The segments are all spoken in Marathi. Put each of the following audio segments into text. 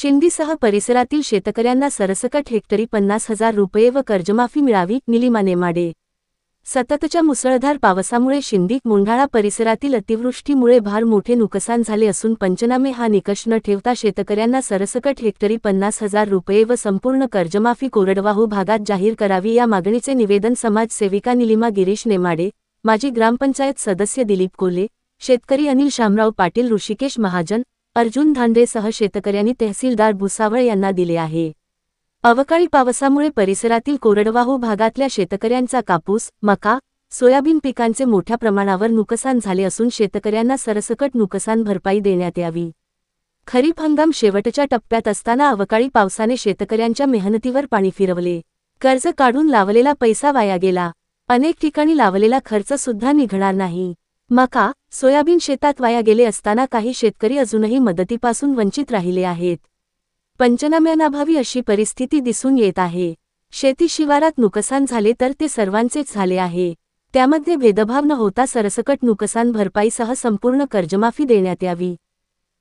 शिंदीसह परिसरातील शेतकऱ्यांना सरसकट हेक्टरी 50,000 रुपये व कर्जमाफी मिळावी, निलिमा नेमाडे। सततच्या मुसळधार पावसामुळे शिंदी-मोंढाळा परिसरातील अतिवृष्टीमुळे भार मोठे नुकसान झाले असून पंचनामे हा निकष न ठेवता शेतकऱ्यांना सरसकट हेक्टरी 50,000 रुपये व संपूर्ण कर्जमाफी कोरडवाहू भागात जाहीर करावी या मागणीचे निवेदन समाजसेविका निलिमा गिरीश नेमाडे, माजी ग्रामपंचायत सदस्य दिलीप कोल्हे, शेतकरी अनिल शामराव पाटील, ऋषिकेश महाजन, अर्जुन धांडेसह शेतकऱ्यांनी तहसीलदार भुसावळ यांना दिले आहे। अवकाळी पावसामुळे परिसरातील कोरडवाहू भागातल्या शेतकऱ्यांचा कापूस, मका, सोयाबीन पिकांचे मोठ्या प्रमाणावर नुकसान झाले असून शेतकऱ्यांना सरसकट नुकसान भरपाई देण्यात यावी। खरीप हंगाम शेवटच्या टप्प्यात असताना अवकाळी पावसाने शेतकऱ्यांच्या मेहनतीवर पाणी फिरवले। कर्ज काढून लावलेला पैसा वाया गेला। अनेक ठिकाणी लावलेला खर्च सुद्धा निघणार नाही। मका, सोयाबीन शेतात वाया गेले असताना काही शेतकरी अजूनही मदतीपासून वंचित राहिले आहेत। पंचनाम्याअभावी अशी परिस्थिती दिसून येत आहे। शेती शिवारात नुकसान झाले तर ते सर्वांचेच झाले आहे। त्यामध्ये भेदभाव न होता सरसकट नुकसान भरपाईसह संपूर्ण कर्जमाफी देण्यात यावी।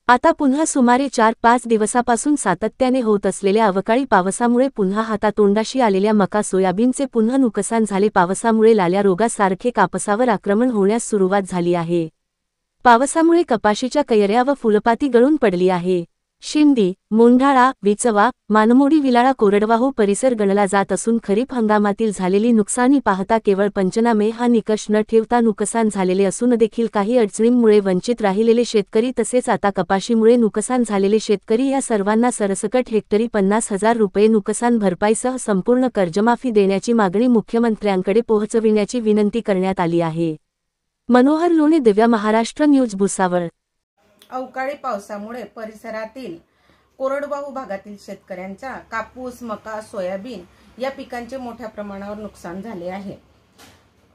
आता पुन्हा सुमारे 4-5 दिवसापासून सातत्याने होत असलेल्या अवकाळी पावसामुळे पुन्हा हातातोंडाशी आलेल्या मका सोयाबीनचे पुन्हा नुकसान झाले। पावसामुळे लाल्या रोगासारखे कापसावर आक्रमण होण्यास सुरुवात झाली आहे। पावसामुळे कपाशीच्या कैऱ्या व फुलपाती गळून पडली आहे। शिंदी, मोंढाळा, विचवा, मानमोडी, विलाळा कोरडवाहू परिसर गणला जात असून खरीप हंगामातील झालेली नुकसानी पाहता केवळ पंचनामे हा निकष न ठेवता नुकसान झालेले असून देखील काही अडचणींमुळे वंचित राहिलेले शेतकरी तसेच आता कपाशीमुळे नुकसान झालेले शेतकरी या सर्वांना सरसकट हेक्टरी 50,000 रुपये नुकसान भरपाईसह संपूर्ण कर्जमाफी देण्याची मागणी मुख्यमंत्र्यांकडे पोहोचविण्याची विनंती करण्यात आली आहे। मनोहर लोणे, दिव्या महाराष्ट्र न्यूज, भुसावळ। अवकाळी पावसामुळे परिसरातील कोरडवाहू भागातील शेतकऱ्यांचा कापूस, मका, सोयाबीन या पिकांचे मोठ्या प्रमाणावर नुकसान झाले आहे।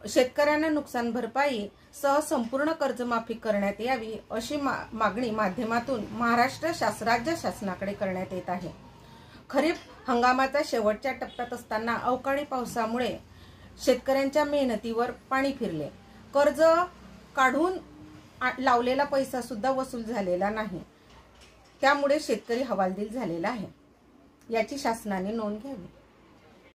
शेतकऱ्यांना नुकसान भरपाई सह संपूर्ण कर्जमाफी करण्यात यावी अशी मागणी माध्यमातून महाराष्ट्र राज्य शासनाकडे करण्यात येत आहे। खरीप हंगामाच्या शेवटच्या टप्प्यात असताना अवकाळी पावसामुळे शेतकऱ्यांच्या मेहनतीवर पाणी फिरले। कर्ज काढून लावलेला पैसा सुद्धा वसूल झालेला नाही। त्यामुळे शेतकरी हवालदिल झालेला आहे। याची शासनाने नोंद घ्यावी।